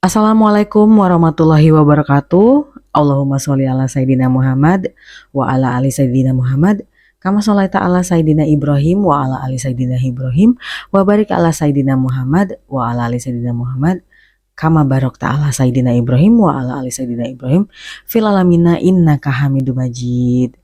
Assalamualaikum warahmatullahi wabarakatuh. Allahumma sholli ala Sayyidina Muhammad wa ala ali Sayyidina Muhammad. Kama sholaita ala Sayyidina Ibrahim wa ala ali Sayyidina Ibrahim. Wa barik ala Sayyidina Muhammad wa ala ali Sayyidina Muhammad. Kama barokta ala Sayyidina Ibrahim wa ala ali Sayyidina Ibrahim. Fil alamina innaka Hamidum Majid.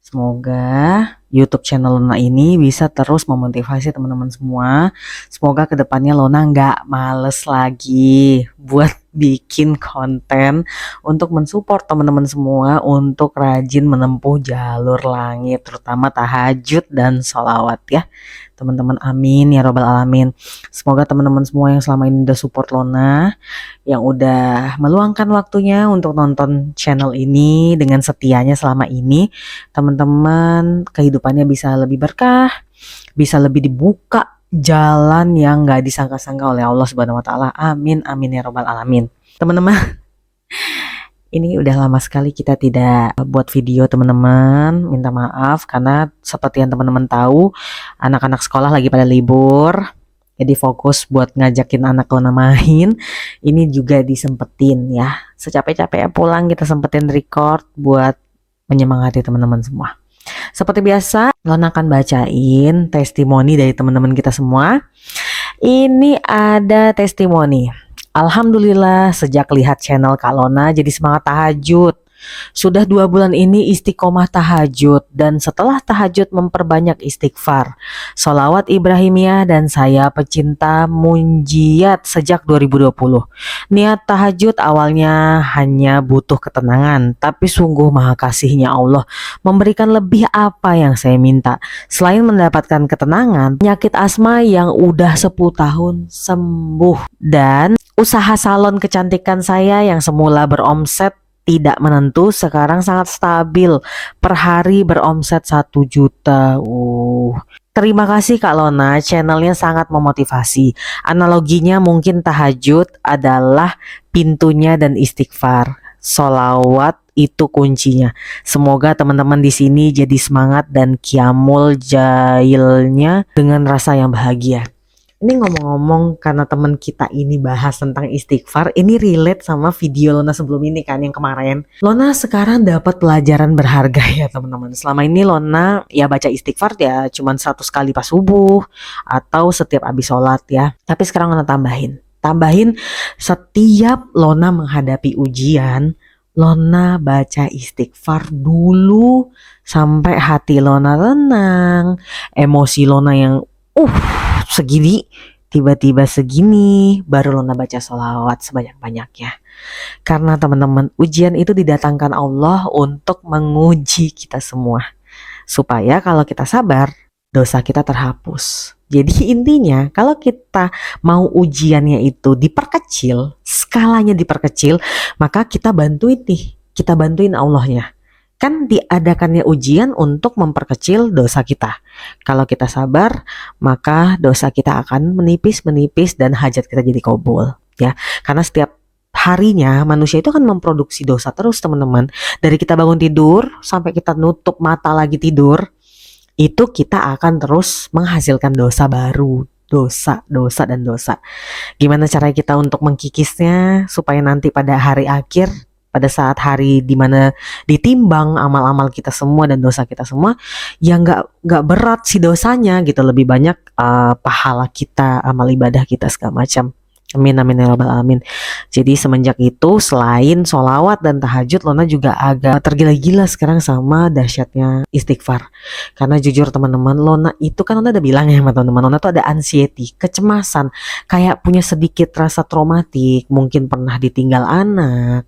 Semoga YouTube channel Lona ini bisa terus memotivasi teman-teman semua. Semoga kedepannya Lona nggak males lagi buat bikin konten untuk mensupport teman-teman semua untuk rajin menempuh jalur langit, terutama tahajud dan sholawat ya teman-teman. Amin ya robbal alamin. Semoga teman-teman semua yang selama ini udah support Lona, yang udah meluangkan waktunya untuk nonton channel ini dengan setianya selama ini, teman-teman kehidupannya bisa lebih berkah, bisa lebih dibuka jalan yang gak disangka-sangka oleh Allah Subhanahu wa Ta'ala. Amin amin ya robbal alamin. Teman-teman, ini udah lama sekali kita tidak buat video teman-teman. Minta maaf karena seperti yang teman-teman tahu, anak-anak sekolah lagi pada libur. Jadi fokus buat ngajakin anak Lona main. Ini juga disempetin ya. Secapek-capek pulang kita sempetin record buat menyemangati teman-teman semua. Seperti biasa, Lona akan bacain testimoni dari teman-teman kita semua. Ini ada testimoni. Alhamdulillah sejak lihat channel Kak Lona jadi semangat tahajud. Sudah 2 bulan ini istiqomah tahajud dan setelah tahajud memperbanyak istighfar, sholawat Ibrahimiyah, dan saya pecinta munjiat sejak 2020. Niat tahajud awalnya hanya butuh ketenangan, tapi sungguh maha kasihnya Allah memberikan lebih apa yang saya minta. Selain mendapatkan ketenangan, penyakit asma yang udah 10 tahun sembuh, dan usaha salon kecantikan saya yang semula beromset tidak menentu sekarang sangat stabil, per hari beromset 1 juta. Terima kasih Kak Lona, channelnya sangat memotivasi. Analoginya mungkin tahajud adalah pintunya dan istighfar, sholawat itu kuncinya. Semoga teman-teman di sini jadi semangat dan qiyamul jailnya dengan rasa yang bahagia. Ini ngomong-ngomong, karena teman kita ini bahas tentang istighfar, ini relate sama video Lona sebelum ini kan, yang kemarin. Lona sekarang dapat pelajaran berharga ya teman-teman. Selama ini Lona ya baca istighfar ya cuman 100 kali pas subuh atau setiap habis sholat ya. Tapi sekarang Lona tambahin setiap Lona menghadapi ujian, Lona baca istighfar dulu sampai hati Lona tenang, emosi Lona yang segini, tiba-tiba segini, baru Lona baca sholawat sebanyak-banyaknya. Karena teman-teman, ujian itu didatangkan Allah untuk menguji kita semua, supaya kalau kita sabar, dosa kita terhapus. Jadi intinya, kalau kita mau ujiannya itu diperkecil, skalanya diperkecil, maka kita bantuin Allahnya. Kan diadakannya ujian untuk memperkecil dosa kita. Kalau kita sabar, maka dosa kita akan menipis dan hajat kita jadi kabul ya. Karena setiap harinya manusia itu akan memproduksi dosa terus teman-teman. Dari kita bangun tidur sampai kita nutup mata lagi tidur, itu kita akan terus menghasilkan dosa baru. Dosa. Gimana cara kita untuk mengkikisnya supaya nanti pada hari akhir, pada saat hari dimana ditimbang amal-amal kita semua dan dosa kita semua, ya nggak berat si dosanya gitu, lebih banyak pahala kita, amal ibadah kita segala macam. Amin amin ya rabbal alamin. Jadi semenjak itu selain sholawat dan tahajud, Lona juga agak tergila-gila sekarang sama dahsyatnya istighfar. Karena jujur teman-teman, Lona itu kan Lona udah bilang ya sama teman-teman, Lona tuh ada anxiety, kecemasan, kayak punya sedikit rasa traumatik, mungkin pernah ditinggal anak.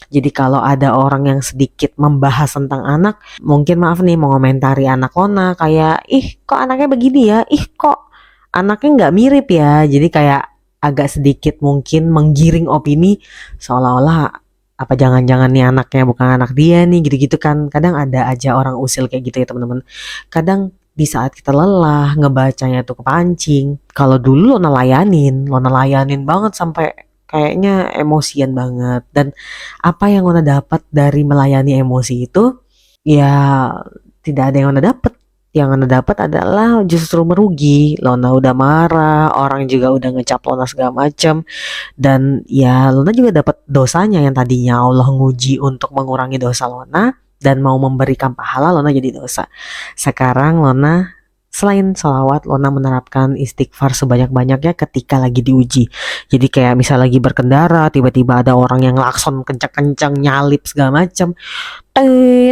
Jadi kalau ada orang yang sedikit membahas tentang anak, mungkin maaf nih mau komentari anak Lona kayak, ih kok anaknya begini ya, ih kok anaknya nggak mirip ya. Jadi kayak agak sedikit mungkin menggiring opini seolah-olah apa jangan-jangan nih anaknya bukan anak dia nih, gitu-gitu kan. Kadang ada aja orang usil kayak gitu ya teman-teman. Kadang di saat kita lelah ngebacanya tuh kepancing. Kalau dulu Lona layanin banget sampai kayaknya emosian banget. Dan apa yang Lona dapat dari melayani emosi itu, ya tidak ada yang Lona dapat. yang Lona dapat adalah justru merugi. Lona udah marah, orang juga udah ngecap Lona segala macam, dan ya Lona juga dapat dosanya yang tadinya Allah nguji untuk mengurangi dosa Lona dan mau memberikan pahala, Lona jadi dosa. Sekarang Lona selain sholawat, Lona menerapkan istighfar sebanyak-banyaknya ketika lagi diuji. Jadi kayak misal lagi berkendara, tiba-tiba ada orang yang klakson kencang-kencang, nyalip segala macam,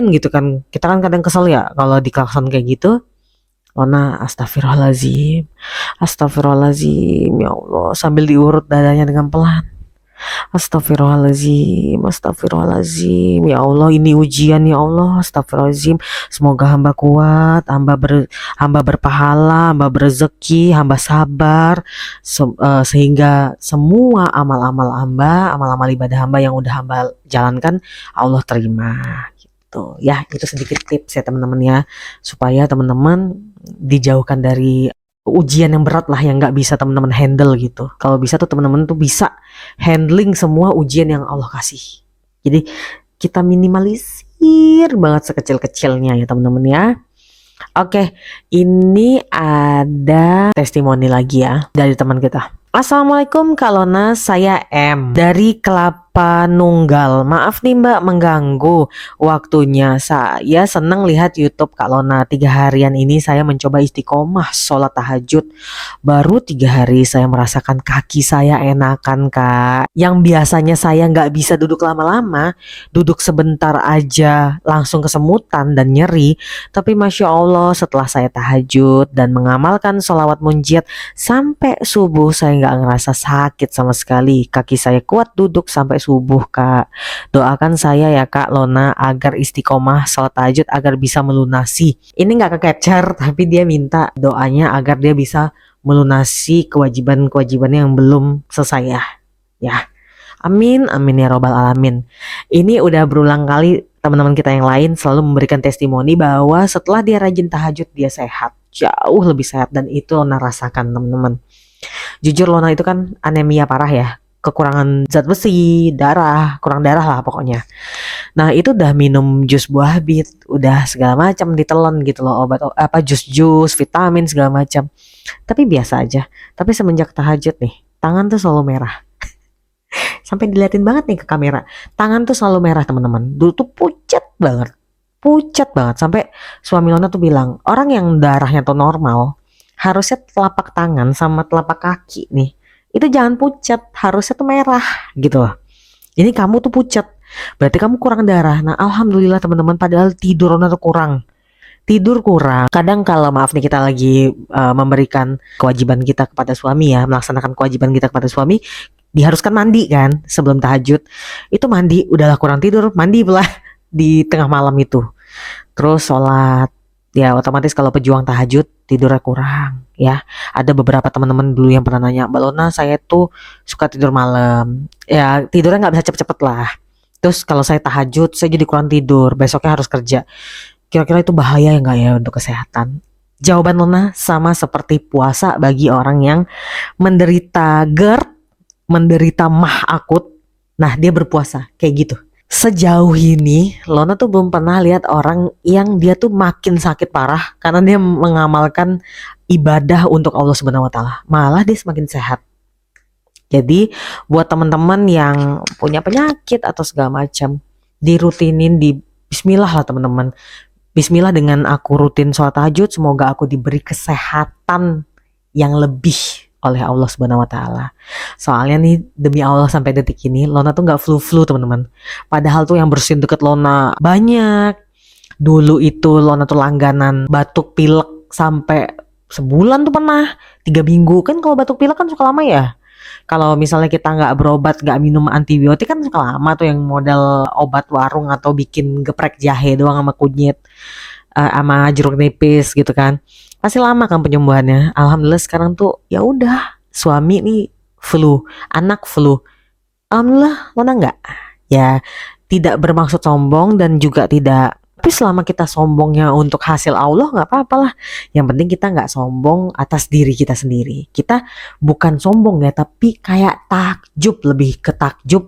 gitu kan. Kita kan kadang kesel ya kalau diklakson kayak gitu. Lona astagfirullahaladzim, astagfirullahaladzim, ya Allah, sambil diurut dadanya dengan pelan. Astagfirullahaladzim, astagfirullahaladzim, ya Allah, ini ujian ya Allah, astagfirullahaladzim. Semoga hamba kuat, hamba berpahala, hamba berezeki, hamba sabar, sehingga semua amal-amal hamba, amal-amal ibadah hamba yang udah hamba jalankan, Allah terima. Gitu ya, itu sedikit tips ya teman-teman ya, supaya teman-teman dijauhkan dari ujian yang berat lah, yang nggak bisa teman-teman handle gitu. Kalau bisa tuh teman-teman tuh bisa handling semua ujian yang Allah kasih. Jadi kita minimalisir banget sekecil-kecilnya ya teman-teman ya. Oke, ini ada testimoni lagi ya dari teman kita. Assalamualaikum Kak Lona, saya M dari Kelapa Nunggal. Maaf nih Mbak mengganggu waktunya. Saya senang lihat YouTube Kak Lona. 3 harian ini saya mencoba istiqomah sholat tahajud. Baru 3 hari saya merasakan kaki saya enakan Kak. Yang biasanya saya nggak bisa duduk lama-lama, duduk sebentar aja langsung kesemutan dan nyeri. Tapi Masya Allah, setelah saya tahajud dan mengamalkan sholawat munjiat sampai subuh, saya nggak ngerasa sakit sama sekali. Kaki saya kuat duduk sampai subuh Kak. Doakan saya ya Kak Lona agar istiqomah sholat tahajud agar bisa melunasi. Ini nggak ke-capture tapi dia minta doanya agar dia bisa melunasi kewajiban-kewajibannya yang belum selesai ya. Amin, amin ya robbal alamin. Ini udah berulang kali teman-teman kita yang lain selalu memberikan testimoni bahwa setelah dia rajin tahajud dia sehat, jauh lebih sehat, dan itu Lona rasakan teman-teman. Jujur Lona itu kan anemia parah ya, kekurangan zat besi, kurang darah lah pokoknya. Nah itu udah minum jus buah bit, udah segala macam ditelan gitu loh, obat apa jus-jus, vitamin segala macam. Tapi biasa aja. Tapi semenjak tahajud nih, tangan tuh selalu merah. Sampai diliatin banget nih ke kamera. Tangan tuh selalu merah teman-teman. Dulu tuh pucat banget. Pucat banget. Sampai suami Lona tuh bilang, orang yang darahnya tuh normal, harusnya telapak tangan sama telapak kaki nih, itu jangan pucat, harusnya tuh merah gitu loh. Ini kamu tuh pucat, berarti kamu kurang darah. Nah alhamdulillah teman-teman, padahal tidur Lona tuh kurang. Tidur kurang. Kadang kalau maaf nih kita lagi memberikan kewajiban kita kepada suami ya, melaksanakan kewajiban kita kepada suami, diharuskan mandi kan sebelum tahajud. Itu mandi, udahlah kurang tidur, mandi pula di tengah malam itu. Terus sholat, ya otomatis kalau pejuang tahajud tidurnya kurang ya. Ada beberapa teman-teman dulu yang pernah nanya, Mbak Lona saya tuh suka tidur malam. Ya tidurnya nggak bisa cepet-cepet lah. Terus kalau saya tahajud saya jadi kurang tidur, besoknya harus kerja. Kira-kira itu bahaya ya nggak ya untuk kesehatan? Jawaban Lona sama seperti puasa bagi orang yang menderita GERD, menderita mah akut. Nah dia berpuasa kayak gitu. Sejauh ini Lona tuh belum pernah lihat orang yang dia tuh makin sakit parah karena dia mengamalkan ibadah untuk Allah Subhanahu wa taala. Malah dia semakin sehat. Jadi buat teman-teman yang punya penyakit atau segala macam, dirutinin, di bismillah lah teman-teman. Bismillah dengan aku rutin sholat tahajud, semoga aku diberi kesehatan yang lebih oleh Allah Subhanahu wa taala. Soalnya nih demi Allah sampai detik ini Lona tuh nggak flu teman-teman. Padahal tuh yang bersin deket Lona banyak. Dulu itu Lona tuh langganan batuk pilek sampai sebulan tuh pernah, 3 minggu. Kan kalau batuk pilek kan suka lama ya. Kalau misalnya kita nggak berobat, nggak minum antibiotik kan suka lama tuh, yang modal obat warung atau bikin geprek jahe doang sama kunyit, sama jeruk nipis gitu kan. Pasti lama kan penyembuhannya. Alhamdulillah sekarang tuh ya udah, suami nih flu, anak flu. Alhamdulillah Lona enggak. Ya tidak bermaksud sombong dan juga tidak, tapi selama kita sombongnya untuk hasil Allah nggak apa-apalah. Yang penting kita nggak sombong atas diri kita sendiri. Kita bukan sombong ya, tapi kayak takjub, lebih ke takjub.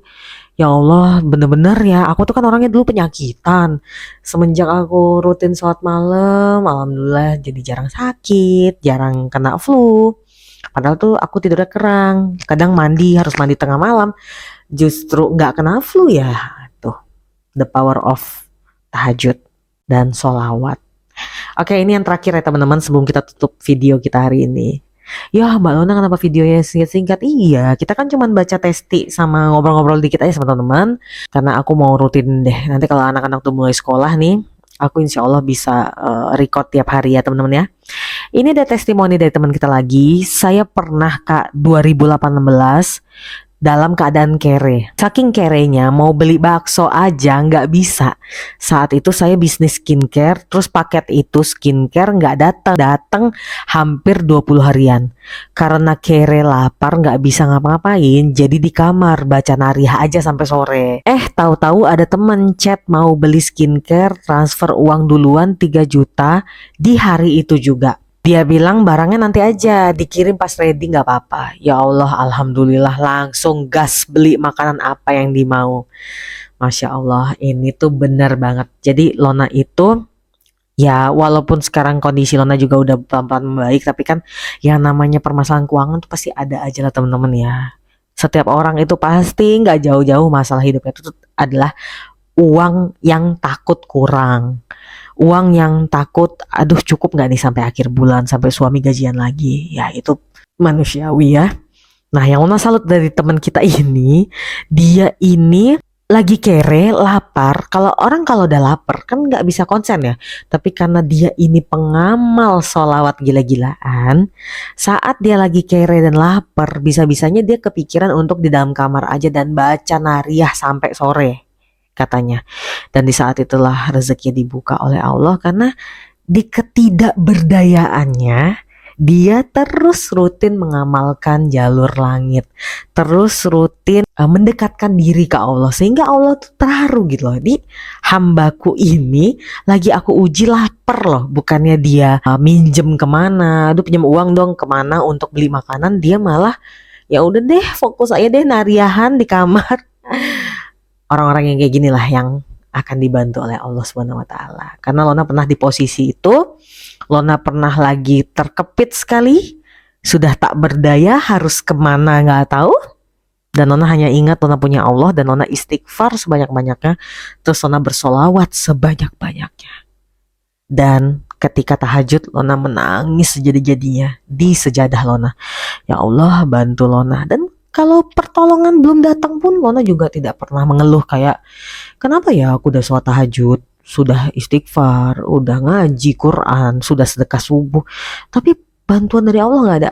Ya Allah, bener-bener ya, aku tuh kan orangnya dulu penyakitan. Semenjak aku rutin sholat malam, alhamdulillah jadi jarang sakit, jarang kena flu. Padahal tuh aku tidurnya kerang, kadang mandi harus mandi tengah malam, justru nggak kena flu ya. Tuh, the power of tahajud dan sholawat. Oke, ini yang terakhir ya teman-teman sebelum kita tutup video kita hari ini. Ya Mbak Lona kenapa videonya singkat-singkat? Iya, kita kan cuma baca testi sama ngobrol-ngobrol dikit aja sama teman-teman. Karena aku mau rutin deh. Nanti kalau anak-anak tuh mulai sekolah nih, aku insya Allah bisa record tiap hari ya teman-teman ya. Ini ada testimoni dari teman kita lagi. Saya pernah Kak 2018 dalam keadaan kere. Saking kerenya mau beli bakso aja nggak bisa. Saat itu saya bisnis skincare, terus paket itu skincare nggak datang hampir 20 harian. Karena kere lapar nggak bisa ngapa-ngapain, jadi di kamar baca nariyah aja sampai sore. Tahu-tahu ada temen chat mau beli skincare, transfer uang duluan 3 juta di hari itu juga. Dia bilang barangnya nanti aja dikirim pas ready nggak apa-apa. Ya Allah, alhamdulillah langsung gas beli makanan apa yang dimau. Masya Allah, ini tuh bener banget. Jadi Lona itu ya walaupun sekarang kondisi Lona juga udah pelan-pelan membaik, tapi kan yang namanya permasalahan keuangan tuh pasti ada aja lah teman-teman ya. Setiap orang itu pasti nggak jauh-jauh masalah hidupnya itu adalah uang yang takut kurang. Uang yang takut, aduh cukup nggak nih sampai akhir bulan, sampai suami gajian lagi. Ya itu manusiawi ya. Nah yang Luna salut dari teman kita ini, dia ini lagi kere, lapar. Kalau udah lapar kan nggak bisa konsen ya. Tapi karena dia ini pengamal sholawat gila-gilaan, saat dia lagi kere dan lapar, bisa-bisanya dia kepikiran untuk di dalam kamar aja dan baca nariyah sampai sore katanya. Dan di saat itulah rezeki dibuka oleh Allah karena di ketidakberdayaannya dia terus rutin mengamalkan jalur langit, terus rutin mendekatkan diri ke Allah sehingga Allah tuh terharu gitu loh. Di hambaku ini lagi aku uji lapar loh, bukannya dia minjem kemana, aduh pinjam uang dong kemana untuk beli makanan, dia malah ya udah deh fokus aja deh nariyahan di kamar. Orang-orang yang kayak gini lah yang akan dibantu oleh Allah Subhanahu wa taala. Karena Lona pernah di posisi itu, Lona pernah lagi terkepit sekali, sudah tak berdaya, harus kemana nggak tahu. Dan Lona hanya ingat Lona punya Allah dan Lona istighfar sebanyak-banyaknya, terus Lona bersolawat sebanyak-banyaknya. Dan ketika tahajud Lona menangis sejadi-jadinya di sejadah Lona. Ya Allah bantu Lona. Dan kalau pertolongan belum datang pun Lona juga tidak pernah mengeluh kayak kenapa ya aku udah sholat tahajud, sudah istighfar, udah ngaji Quran, sudah sedekah subuh, tapi bantuan dari Allah nggak ada.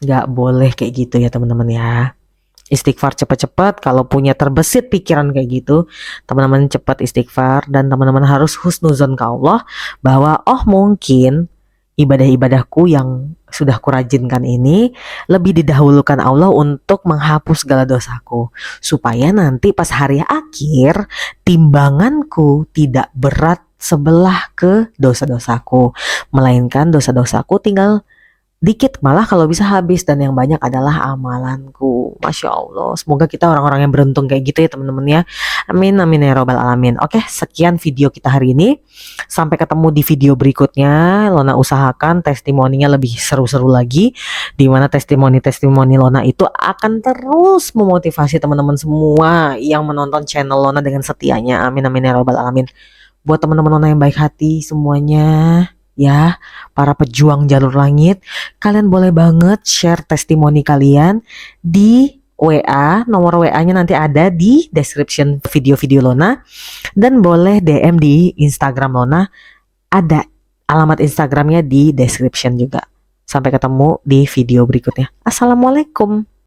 Nggak boleh kayak gitu ya teman-teman ya. Istighfar cepat-cepat, kalau punya terbesit pikiran kayak gitu, teman-teman cepat istighfar dan teman-teman harus husnuzon ke Allah bahwa oh mungkin ibadah-ibadahku yang sudah kurajinkan ini lebih didahulukan Allah untuk menghapus segala dosaku supaya nanti pas hari akhir timbanganku tidak berat sebelah ke dosa-dosaku, melainkan dosa-dosaku tinggal dikit, malah kalau bisa habis dan yang banyak adalah amalanku. Masya Allah, semoga kita orang-orang yang beruntung kayak gitu ya teman-teman ya. Amin amin ya robbal alamin. Oke, sekian video kita hari ini, sampai ketemu di video berikutnya. Lona usahakan testimoninya lebih seru-seru lagi, dimana testimoni-testimoni Lona itu akan terus memotivasi teman-teman semua yang menonton channel Lona dengan setianya. Amin amin ya robbal alamin. Buat teman-teman Lona yang baik hati semuanya ya, para pejuang jalur langit, kalian boleh banget share testimoni kalian di WA, nomor WA-nya nanti ada di description video-video Lona, dan boleh DM di Instagram Lona, ada alamat Instagramnya di description juga. Sampai ketemu di video berikutnya. Assalamualaikum.